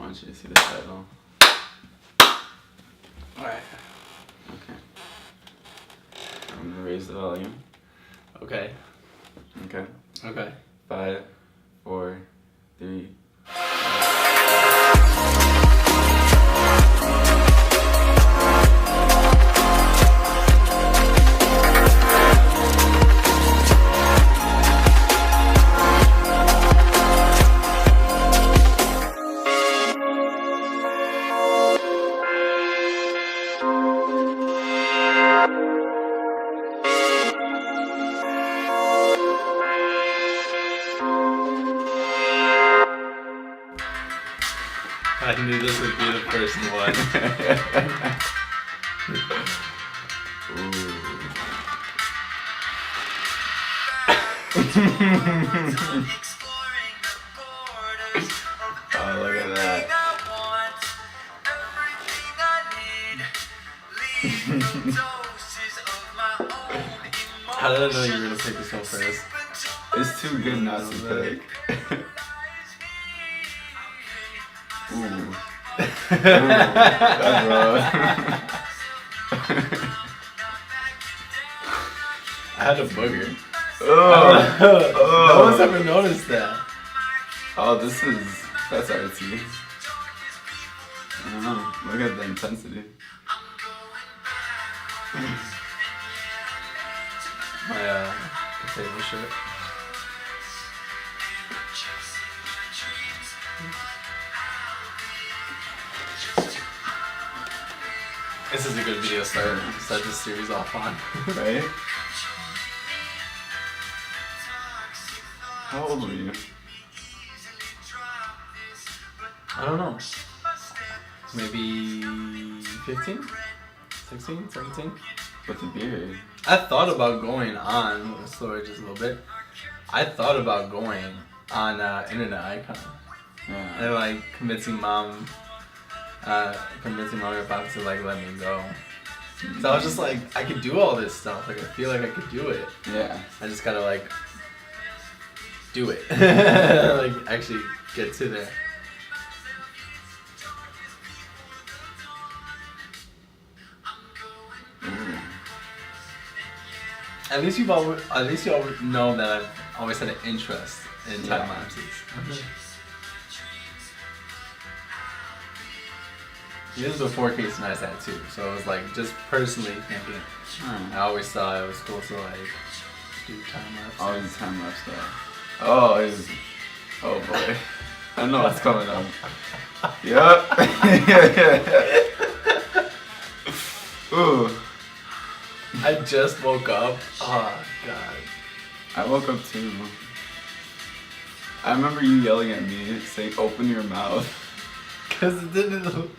want you to see the title. Alright. Okay. I'm gonna raise the volume. Okay. Okay. Okay. 5, 4, 3. I knew this would be the first one. Oh, look at that. How did I know you were gonna pick this one first? It's too good not to pick. Ooh. Ooh, that's rough. I had a booger. Oh. No one's ever noticed that. Oh, that's artsy. I don't know. Look at the intensity. My potato shirt. This is a good video start this series off on. Right? How old were you? I don't know. Maybe 15? 16? 17? With the beard. I thought about going on, we'll slow it just a little bit. I thought about going on Internet Icon. Yeah. And like convincing mom and pop to like let me go. So I was just like, I could do all this stuff. Like I feel like I could do it. Yeah. I just gotta like do it. Like actually get to there. At least you all know that I've always had an interest in time lapses. This is before Casey and I had too, so it was like just personally thinking. I always thought it was cool to like do time lapse. Always time lapse stuff. Oh boy. I don't know what's coming up. Yup. Ooh. I just woke up. Oh god. I woke up too. I remember you yelling at me saying, "Open your mouth." Cause it didn't look.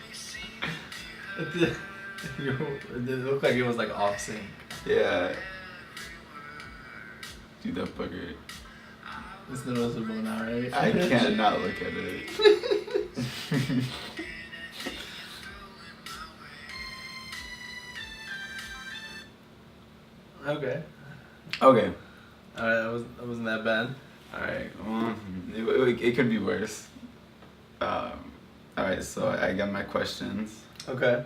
It didn't look like it was like off sync. Yeah. Dude, that bugger. It's noticeable now, right? I can't not look at it. Okay. Okay. Alright, that wasn't that bad. Alright. It could be worse. Alright, so I got my questions. Okay.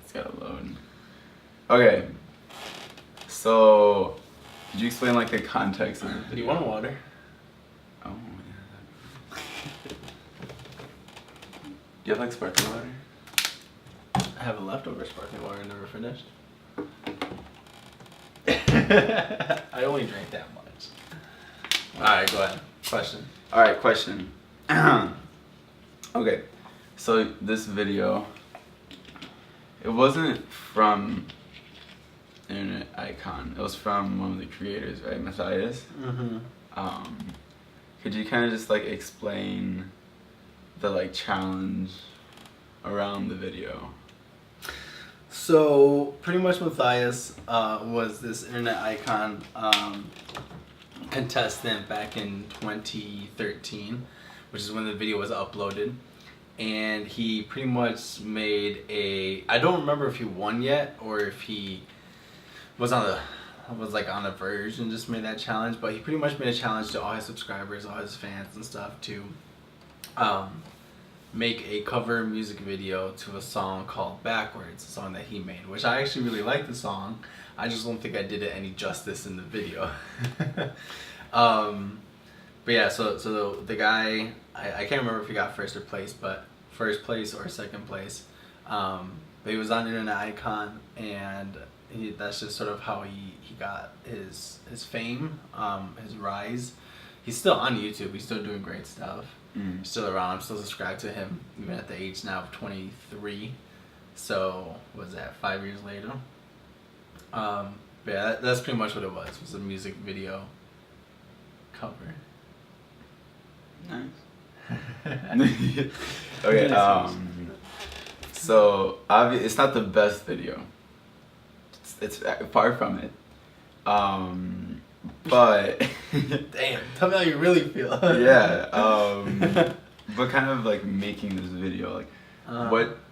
It's gotta load. Okay. So, could you explain like the context of the video? Do you want water? Oh, yeah. Do you have like sparkling water? I have a leftover sparkling water, never finished. I only drank that much. Alright, go ahead. Question. Alright, question. Okay. So this video, it wasn't from Internet Icon. It was from one of the creators, right? Matthias? Mm-hmm. Could you kind of just like explain the like challenge around the video? So pretty much Matthias was this Internet Icon contestant back in 2013, which is when the video was uploaded. And he pretty much made I don't remember if he won yet or if he was on the verge and just made that challenge, but he pretty much made a challenge to all his subscribers, all his fans and stuff to make a cover music video to a song called Backwards, a song that he made, which I actually really like the song. I just don't think I did it any justice in the video. But yeah, so the guy, I can't remember if he got first place or second place. But he was on Internet Icon, and that's just sort of how he got his fame, his rise. He's still on YouTube. He's still doing great stuff. He's still around. I'm still subscribed to him, even at the age now of 23. So, what was that, 5 years later? But yeah, that's pretty much what it was. It was a music video cover. Nice. Okay, so it's not the best video. It's far from it. But damn, tell me how you really feel. Yeah. But kind of like making this video, like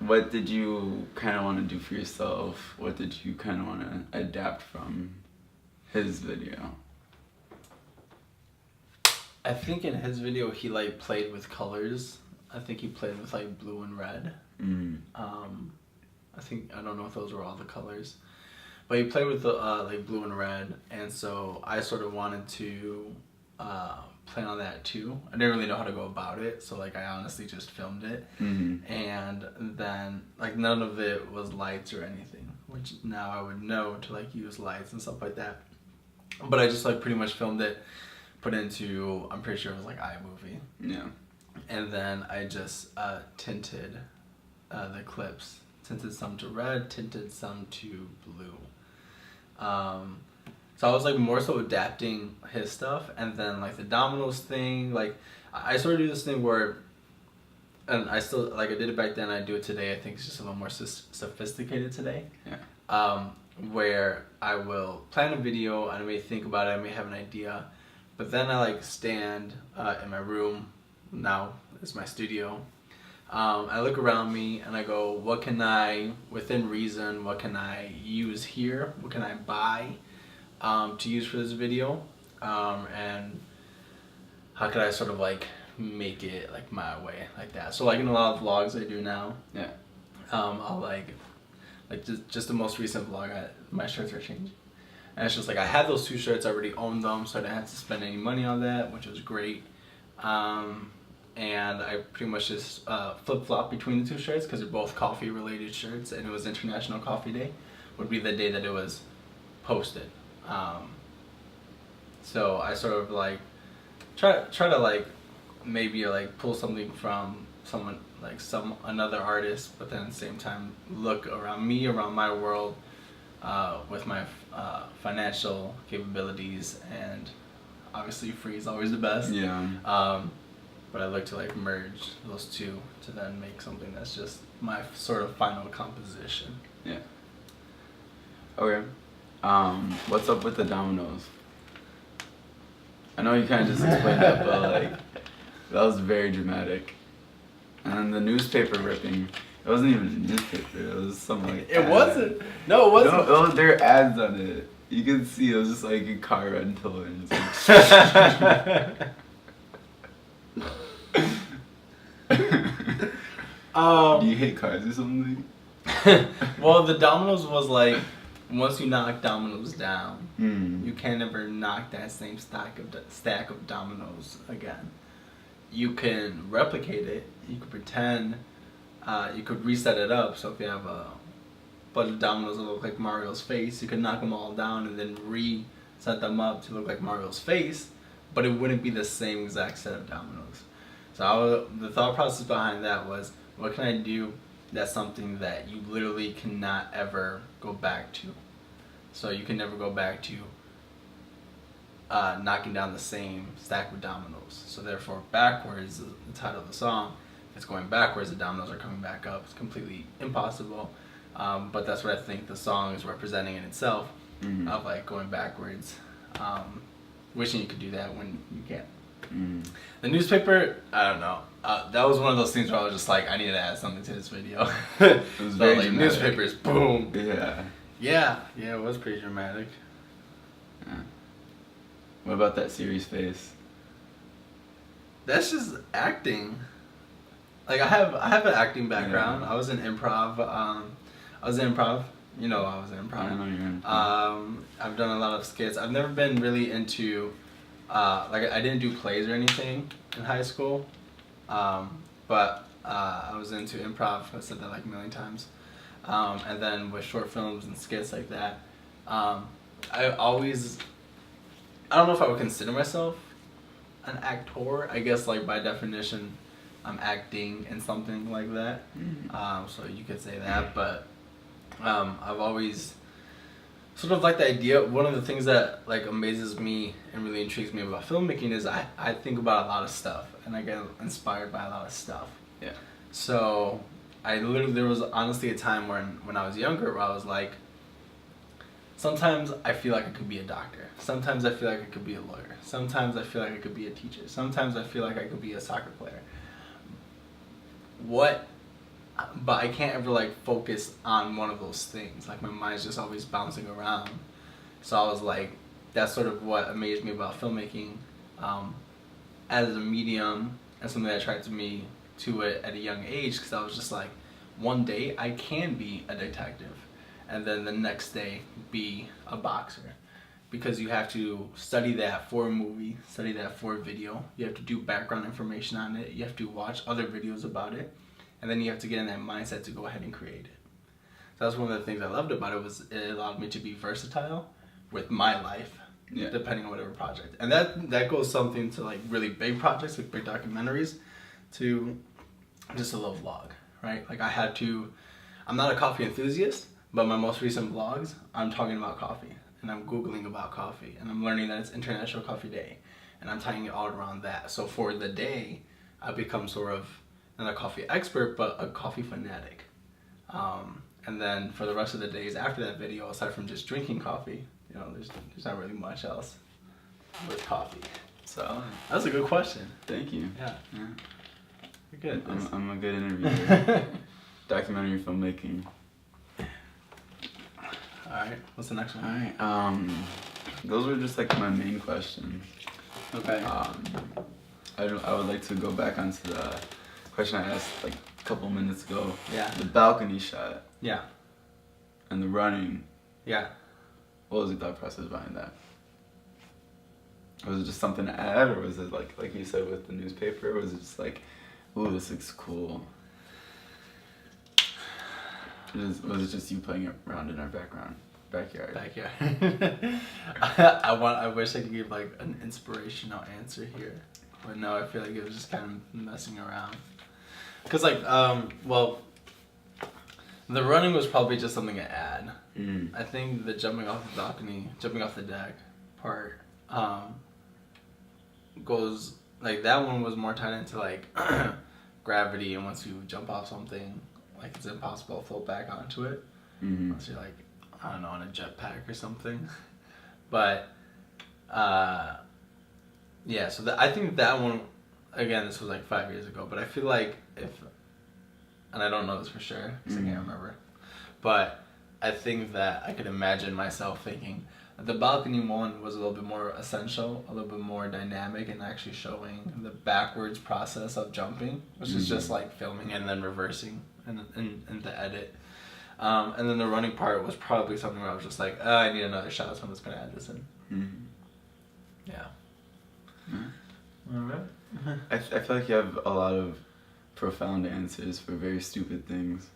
what did you kind of want to do for yourself? What did you kind of want to adapt from his video? I think in his video he like played with colors. I think he played with like blue and red. I don't know if those were all the colors, but he played with the like blue and red, and so I sort of wanted to play on that too. I didn't really know how to go about it, so like I honestly just filmed it, and then like none of it was lights or anything, which now I would know to like use lights and stuff like that. But I just like pretty much filmed it, put into, I'm pretty sure it was like iMovie. Yeah. And then I just tinted the clips. Tinted some to red, tinted some to blue. So I was like more so adapting his stuff, and then like the dominoes thing, like I sort of do this thing where, and I still, like I did it back then, I do it today, I think it's just a little more sophisticated today. Yeah. Where I will plan a video, I may think about it, I may have an idea, but then I like stand in my room, now it's my studio. I look around me and I go, what can I, within reason, what can I use here? What can I buy to use for this video? And how could I sort of like make it like my way, like that? So like in a lot of vlogs I do now, Yeah. I'll like just the most recent vlog, my shirts are changing. And it's just like I had those two shirts, I already owned them, so I didn't have to spend any money on that, which was great. And I pretty much just flip-flop between the two shirts because they're both coffee-related shirts, and it was International Coffee Day, would be the day that it was posted. So I sort of like try to like maybe like pull something from someone, like another artist, but then at the same time look around me, around my world, with my financial capabilities, and obviously free is always the best. Yeah. But I like to like merge those two to then make something that's just my sort of final composition. Yeah. Okay. What's up with the dominoes? I know you kind of just explained that, but like that was very dramatic. And the newspaper ripping, it wasn't even a newspaper. It was some like. It wasn't. No, it wasn't. No, there were ads on it. You could see it was just like a car rental and it's like. Do you hate cars or something? Well, the dominoes was like, once you knock dominoes down, you can never knock that same stack of dominoes again. You can replicate it. You could pretend. You could reset it up. So if you have a bunch of dominoes that look like Mario's face, you could knock them all down and then reset them up to look like Mario's face, but it wouldn't be the same exact set of dominoes. So the thought process behind that was, what can I do that's something that you literally cannot ever go back to? So you can never go back to knocking down the same stack of dominoes. So therefore, backwards, the title of the song, if it's going backwards, the dominoes are coming back up. It's completely impossible. But that's what I think the song is representing in itself, of like going backwards. Wishing you could do that when you can't. The newspaper, I don't know. That was one of those things where I was just like, I need to add something to this video. It was so very like dramatic. newspapers, boom. Yeah. Yeah, it was pretty dramatic. Yeah. What about that serious face? That's just acting. like I have an acting background. I was in improv. You know, I was in improv. I know you're in. I've done a lot of skits. I've never been really into, like I didn't do plays or anything in high school, but I was into improv. I said that like a million times, and then with short films and skits like that, I don't know if I would consider myself an actor. I guess like by definition, I'm acting in something like that. So you could say that, but I've always sort of like the idea. One of the things that like amazes me and really intrigues me about filmmaking is I think about a lot of stuff and I get inspired by a lot of stuff. Yeah. So there was honestly a time when I was younger where I was like, sometimes I feel like I could be a doctor. Sometimes I feel like I could be a lawyer. Sometimes I feel like I could be a teacher. Sometimes I feel like I could be a soccer player. But I can't ever like focus on one of those things. Like my mind's just always bouncing around. So I was like, that's sort of what amazed me about filmmaking as a medium and something that attracted me to it at a young age, because I was just like, one day I can be a detective and then the next day be a boxer, because you have to study that for a movie, study that for a video, you have to do background information on it, you have to watch other videos about it, and then you have to get in that mindset to go ahead and create it. So that's one of the things I loved about it, was it allowed me to be versatile with my life, depending on whatever project. And that goes something to like really big projects, like big documentaries, to just a little vlog, right? Like I'm not a coffee enthusiast, but my most recent vlogs, I'm talking about coffee, and I'm Googling about coffee, and I'm learning that it's International Coffee Day, and I'm tying it all around that. So for the day, I become sort of not a coffee expert, but a coffee fanatic. And then for the rest of the days after that video, aside from just drinking coffee, you know, there's not really much else with coffee. So that's a good question. Thank you. Yeah. You're good. I'm a good interviewer. Documentary filmmaking. Alright, what's the next one? Alright, those were just like my main questions. Okay. I would like to go back onto the question I asked like a couple minutes ago. Yeah. The balcony shot. Yeah. And the running. Yeah. What was the thought process behind that? Was it just something to add, or was it like you said with the newspaper, or was it just like, ooh, this looks cool? Was it just you playing around in our backyard? I wish I could give like an inspirational answer here, but no, I feel like it was just kind of messing around. Cause like, well, the running was probably just something to add. I think the jumping off the deck part, goes like, that one was more tied into like gravity, and once you jump off something, like it's impossible to float back onto it unless you're like, I don't know, on a jetpack or something. But yeah, so I think that one, again, this was like 5 years ago, but I feel like and I don't know this for sure because I can't remember, but I think that I could imagine myself thinking the balcony one was a little bit more essential, a little bit more dynamic, and actually showing the backwards process of jumping, which is just like filming and then reversing in the edit. And then the running part was probably something where I was just like, oh, I need another shot, so I'm just going to add this in. Yeah. Alright. I feel like you have a lot of profound answers for very stupid things.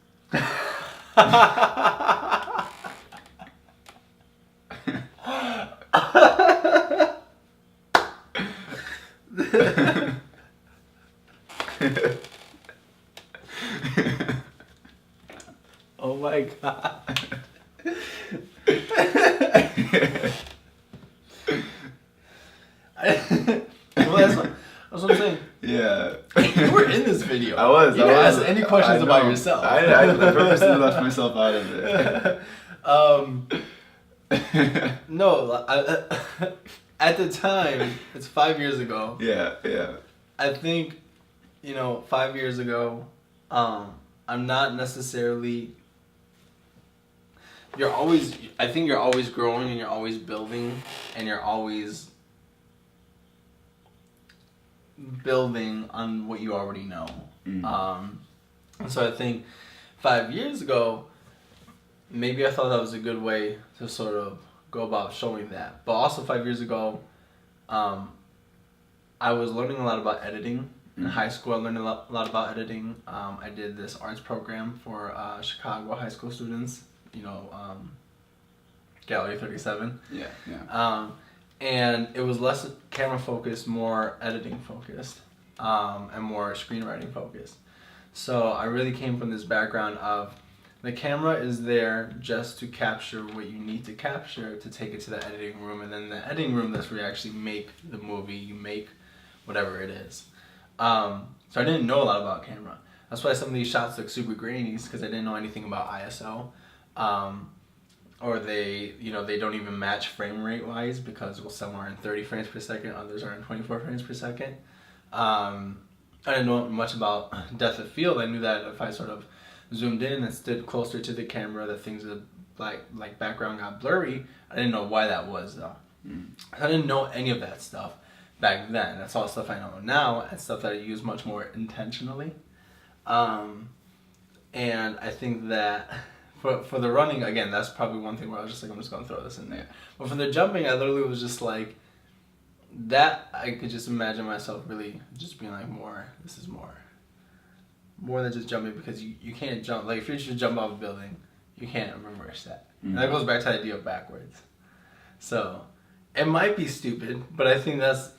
Oh my god. Well, that's what I'm saying. Yeah. Hey, you were in this video. I was. You didn't ask any questions about yourself. I purposely left myself out of it. No, at the time, it's 5 years ago. Yeah. I think, 5 years ago, I'm not necessarily. I think you're always growing, and you're always building, and you're always building on what you already know. And so I think 5 years ago, maybe I thought that was a good way to sort of go about showing that. But also 5 years ago, I was learning a lot about editing. In high school, I learned a lot about editing. I did this arts program for Chicago high school students, Gallery 37. Yeah. And it was less camera focused, more editing focused, and more screenwriting focused. So I really came from this background of the camera is there just to capture what you need to capture to take it to the editing room, and then the editing room, that's where you actually make the movie, you make whatever it is. So I didn't know a lot about camera. That's why some of these shots look super grainy, because I didn't know anything about ISO. Or they don't even match frame rate wise, because some are in 30 frames per second, others are in 24 frames per second. I didn't know much about depth of field. I knew that if I sort of zoomed in and stood closer to the camera, that things like background got blurry. I didn't know why that was though. I didn't know any of that stuff back then. That's all stuff I know now, and stuff that I use much more intentionally. And I think that for the running, again, that's probably one thing where I was just like, I'm just gonna throw this in there. But for the jumping, I literally was just like, that I could just imagine myself really just being like, this is more than just jumping, because you can't jump. Like if you just jump off a building, you can't reverse that. And that goes back to the idea of backwards. So it might be stupid, but I think that's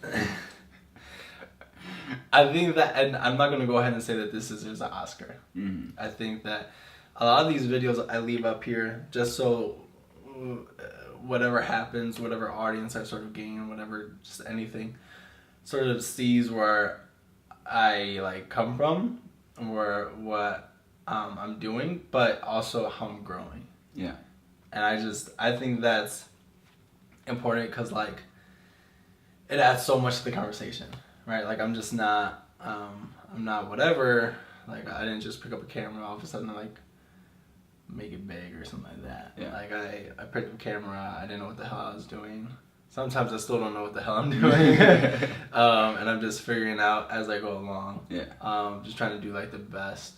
and I'm not gonna go ahead and say that this is an Oscar. I think that a lot of these videos I leave up here just so whatever happens, whatever audience I sort of gain, whatever, just anything, sort of sees where I come from, or what I'm doing, but also how I'm growing. Yeah. And I think that's important, because it adds so much to the conversation, right? I'm just not I'm not whatever. I didn't just pick up a camera all of a sudden and make it big or something like that. Yeah. I picked up a camera, I didn't know what the hell I was doing. Sometimes I still don't know what the hell I'm doing. And I'm just figuring out as I go along. Yeah. Just trying to do the best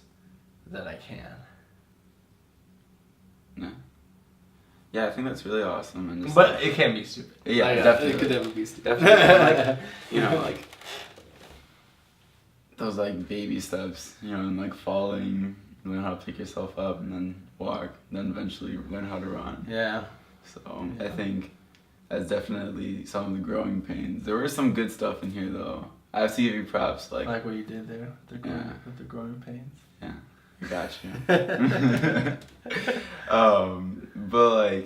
that I can. No. Yeah, I think that's really awesome. And but it can be stupid. Yeah, definitely. It could never be stupid. Definitely. Those baby steps, and falling, learn how to pick yourself up, and then walk, then eventually learn how to run. Yeah. So I think that's definitely some of the growing pains. There were some good stuff in here though. I have to give you props. Like what you did there with the growing pains. Yeah, I got you. But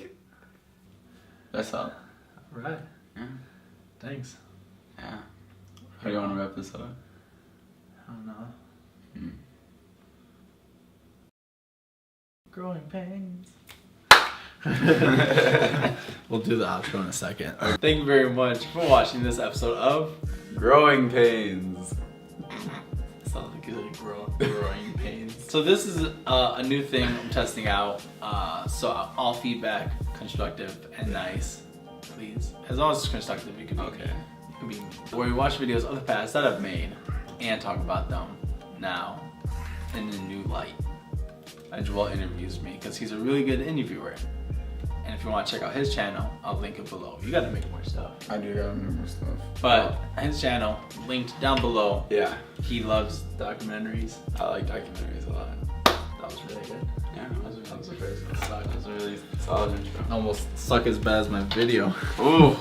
that's all. Right. Yeah. Thanks. Yeah. How do you want to wrap this up? I don't know. Growing pains. We'll do the outro in a second. Thank you very much for watching this episode of Growing Pains. Sounds like you're growing pains. So this is a new thing I'm testing out. So all feedback, constructive and nice, please. As long as it's constructive, you can be okay. You can be where we watch videos of the past that I've made and talk about them now in a new light. Joel interviews me because he's a really good interviewer. And if you want to check out his channel, I'll link it below. You gotta make more stuff. I do gotta make more stuff. But his channel, linked down below. Yeah. He loves documentaries. I like documentaries a lot. That was really good. Yeah, that was a really solid intro. Almost suck as bad as my video. Ooh.